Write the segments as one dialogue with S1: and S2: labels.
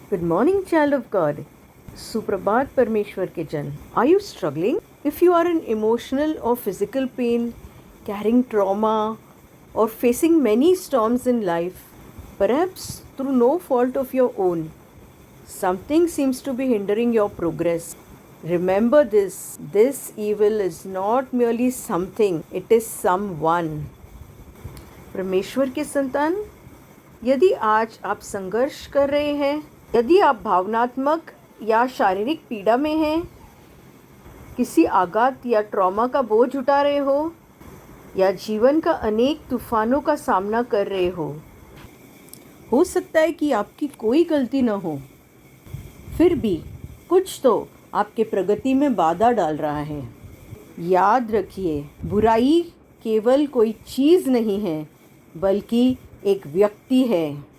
S1: Good morning, child of God. Suprabhat Parmeshwar के जन. Are you struggling? If you are in emotional or physical pain, carrying trauma, or facing many storms in life, perhaps through no fault of your own, something seems to be hindering your progress. Remember this evil is not merely something, it is someone. परमेश्वर के संतान, यदि आज आप संघर्ष कर रहे हैं, यदि आप भावनात्मक या शारीरिक पीड़ा में हैं, किसी आघात या ट्रॉमा का बोझ उठा रहे हो या जीवन का अनेक तूफानों का सामना कर रहे हो सकता है कि आपकी कोई गलती न हो, फिर भी कुछ तो आपके प्रगति में बाधा डाल रहा है। याद रखिए, बुराई केवल कोई चीज़ नहीं है, बल्कि एक व्यक्ति है।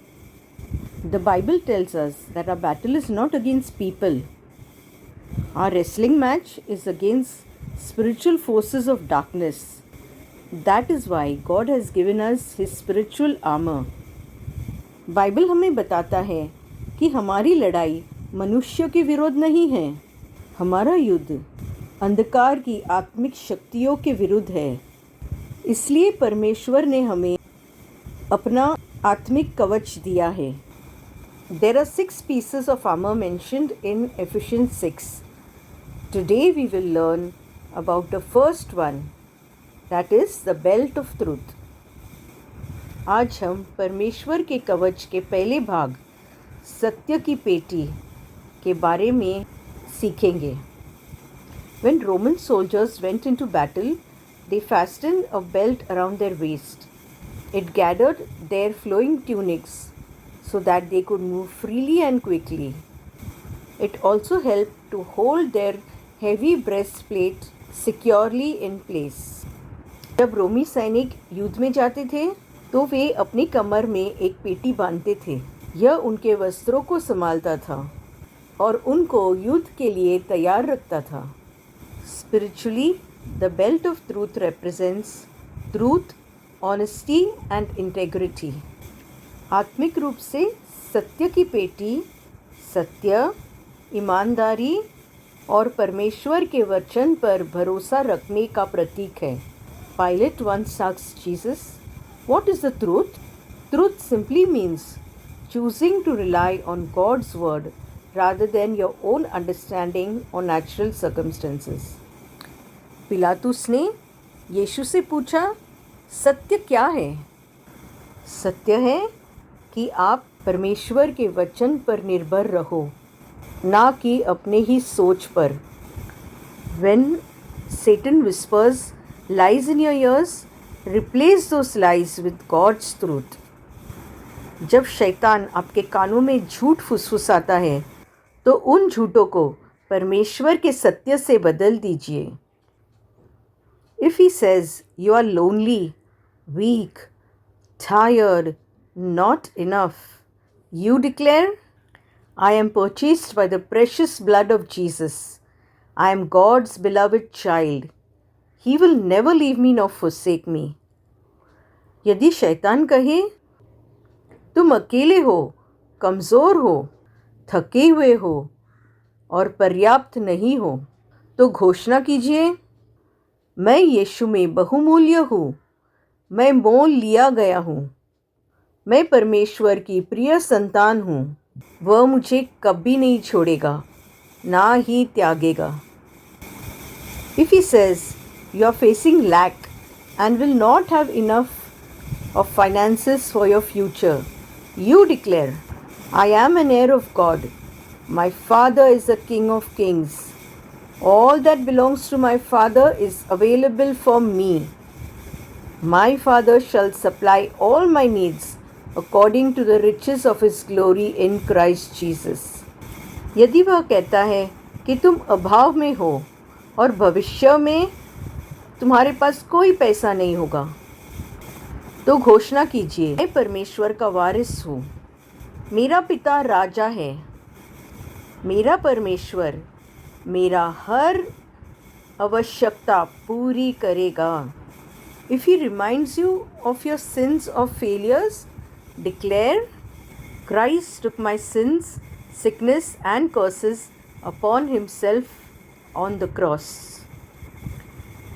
S1: The Bible tells us that our battle is not against people. Our wrestling match is against spiritual forces of darkness. That is why God has given us His spiritual armor. Bible हमें बताता है कि हमारी लड़ाई मनुष्यों के विरोध नहीं है। हमारा युद्ध अंधकार की आत्मिक शक्तियों के विरुद्ध है। इसलिए परमेश्वर ने हमें अपना आत्मिक कवच दिया है। There are 6 pieces of armor mentioned in Ephesians 6. Today we will learn about the first one, that is the belt of truth. आज हम परमेश्वर के कवच के पहले भाग सत्य की पेटी के बारे में सीखेंगे। When Roman soldiers went into battle, they fastened a belt around their waist. It gathered their flowing tunics so that they could move freely and quickly. It also helped to hold their heavy breastplate securely in place. जब रोमी सैनिक युद्ध में जाते थे तो वे अपनी कमर में एक पेटी बांधते थे। यह उनके वस्त्रों को संभालता था और उनको युद्ध के लिए तैयार रखता था। Spiritually, the belt of truth represents truth, honesty and integrity. आत्मिक रूप से सत्य की पेटी सत्य, ईमानदारी और परमेश्वर के वचन पर भरोसा रखने का प्रतीक है। Pilate once asked Jesus, "What is the truth?" Truth simply means choosing to rely on God's word rather than your own understanding or natural circumstances. पिलातुस ने यीशु से पूछा, सत्य क्या है? सत्य है कि आप परमेश्वर के वचन पर निर्भर रहो, ना कि अपने ही सोच पर। When Satan whispers lies in your ears, replace those lies with God's truth. जब शैतान आपके कानों में झूठ फुसफुसाता है, तो उन झूठों को परमेश्वर के सत्य से बदल दीजिए। If he says you are lonely, weak, tired, not enough, you declare, I am purchased by the precious blood of Jesus. I am God's beloved child. He will never leave me nor forsake me. यदि शैतान कहे तुम अकेले हो, कमज़ोर हो, थके हुए हो और पर्याप्त नहीं हो, तो घोषणा कीजिए, मैं यीशु में बहुमूल्य हूँ, मैं मोल लिया गया हूँ, मैं परमेश्वर की प्रिय संतान हूँ। वह मुझे कभी नहीं छोड़ेगा, ना ही त्यागेगा। If he says you are facing lack and will not have enough of finances for your future, you declare, I am an heir of God. My Father is the King of Kings. All that belongs to my Father is available for me. My Father shall supply all my needs according to the riches of His glory in Christ Jesus. यदि वह कहता है कि तुम अभाव में हो और भविष्य में तुम्हारे पास कोई पैसा नहीं होगा, तो घोषणा कीजिए, मैं परमेश्वर का वारिस हूँ, मेरा पिता राजा है, मेरा परमेश्वर मेरा हर आवश्यकता पूरी करेगा। If he reminds you of your sins or failures, declare, Christ took my sins sickness and curses upon himself on the cross.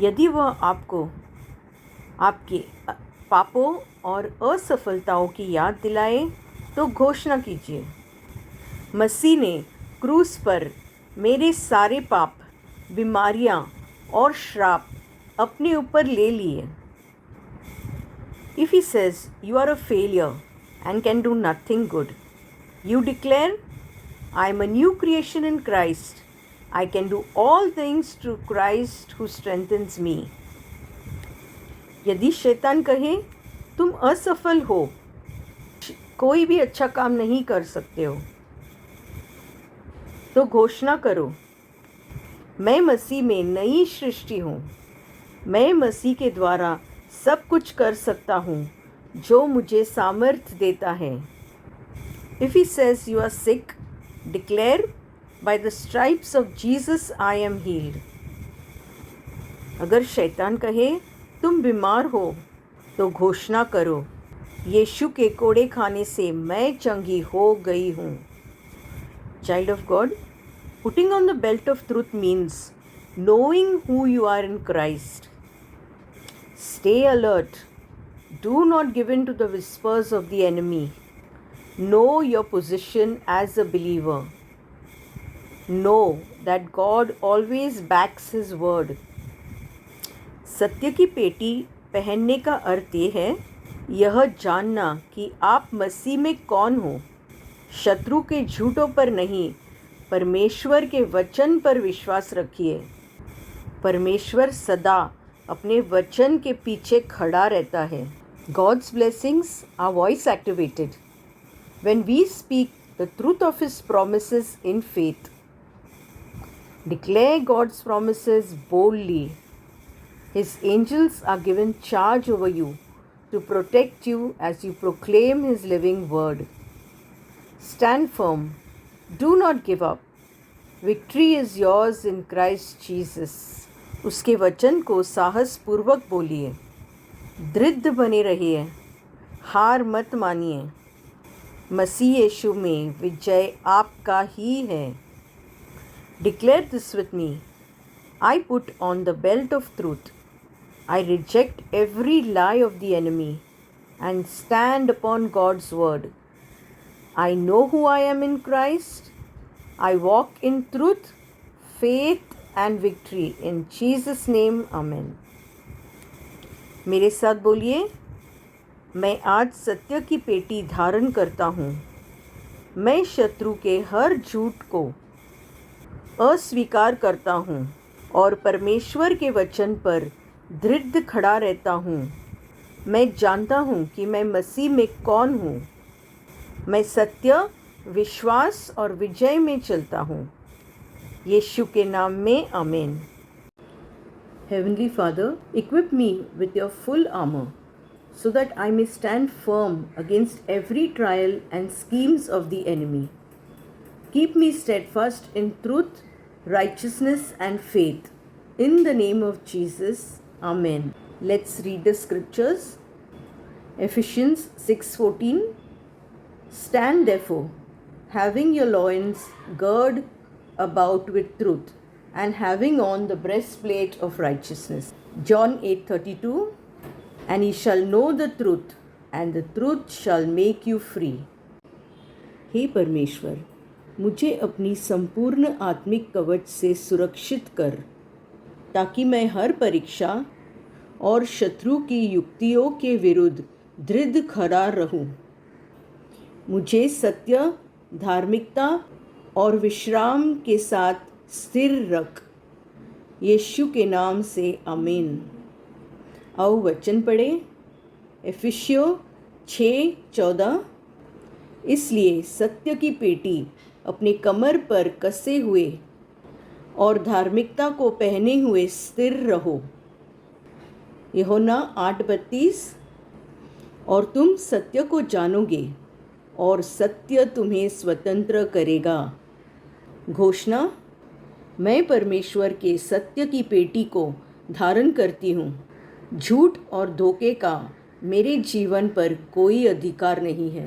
S1: यदि वह आपको आपके पापों और असफलताओं की याद दिलाए तो घोषणा कीजिए, मसीह ने क्रूस पर मेरे सारे पाप, बीमारियां और श्राप अपने ऊपर ले लिए. If he says you are a failure and can do nothing good, you declare, I am a new creation in Christ. I can do all things through Christ who strengthens me. यदि शैतान कहे तुम असफल हो, कोई भी अच्छा काम नहीं कर सकते हो, तो घोषणा करो, मैं मसीह में नई सृष्टि हूँ. मैं मसीह के द्वारा सब कुछ कर सकता हूँ जो मुझे सामर्थ्य देता है. If he says you are sick, declare, by the stripes of Jesus I am healed. अगर शैतान कहे तुम बीमार हो, तो घोषणा करो, यीशु के कोड़े खाने से मैं चंगी हो गई हूँ. Child of God, putting on the belt of truth means knowing who you are in Christ. Stay alert. Do not give in to the whispers of the enemy. Know your position as a believer. Know that God always backs his word. सत्य की पेटी पहनने का अर्थ ये है, यह जानना कि आप मसीह में कौन हो. शत्रु के झूठों पर नहीं, परमेश्वर के वचन पर विश्वास रखिए. परमेश्वर सदा अपने वचन के पीछे खड़ा रहता है. God's blessings are voice activated when we speak the truth of his promises in faith. Declare God's promises boldly. His angels are given charge over you to protect you as you proclaim his living word. Stand firm. Do not give up. Victory is yours in Christ Jesus. उसके वचन को साहस पूर्वक बोलिए. दृढ़ बने रहिए. हार मत मानिए. मसीह यीशु में विजय आपका ही है. Declare this with me. I put on the belt of truth. I reject every lie of the enemy and stand upon God's word. I know who I am in Christ. I walk in truth, faith and victory. In Jesus' name, Amen. मेरे साथ बोलिए, मैं आज सत्य की पेटी धारण करता हूँ. मैं शत्रु के हर झूठ को अस्वीकार करता हूँ और परमेश्वर के वचन पर दृढ़ खड़ा रहता हूँ. मैं जानता हूँ कि मैं मसीह में कौन हूँ. मैं सत्य, विश्वास और विजय में चलता हूँ. यीशु के नाम में आमीन. Heavenly Father, equip me with your full armor so that I may stand firm against every trial and schemes of the enemy. Keep me steadfast in truth, righteousness and faith. In the name of Jesus, Amen. Let's read the scriptures. Ephesians 6:14. Stand therefore, having your loins girded about with truth, and having on the breastplate of righteousness. John 8:32. And ye shall know the truth, and the truth shall make you free. हे परमेश्वर, मुझे अपनी संपूर्ण आत्मिक कवच से सुरक्षित कर, ताकि मैं हर परीक्षा और शत्रु की युक्तियों के विरुद्ध दृढ़ खड़ा रहूं. मुझे सत्य, धार्मिकता और विश्राम के साथ स्थिर रख. यीशु के नाम से आमीन. आओ वचन पढ़े. एफिसियों 6:14. इसलिए सत्य की पेटी अपने कमर पर कसे हुए और धार्मिकता को पहने हुए स्थिर रहो. यूहन्ना 8:32. और तुम सत्य को जानोगे और सत्य तुम्हें स्वतंत्र करेगा. घोषणा, मैं परमेश्वर के सत्य की पेटी को धारण करती हूँ. झूठ और धोखे का मेरे जीवन पर कोई अधिकार नहीं है.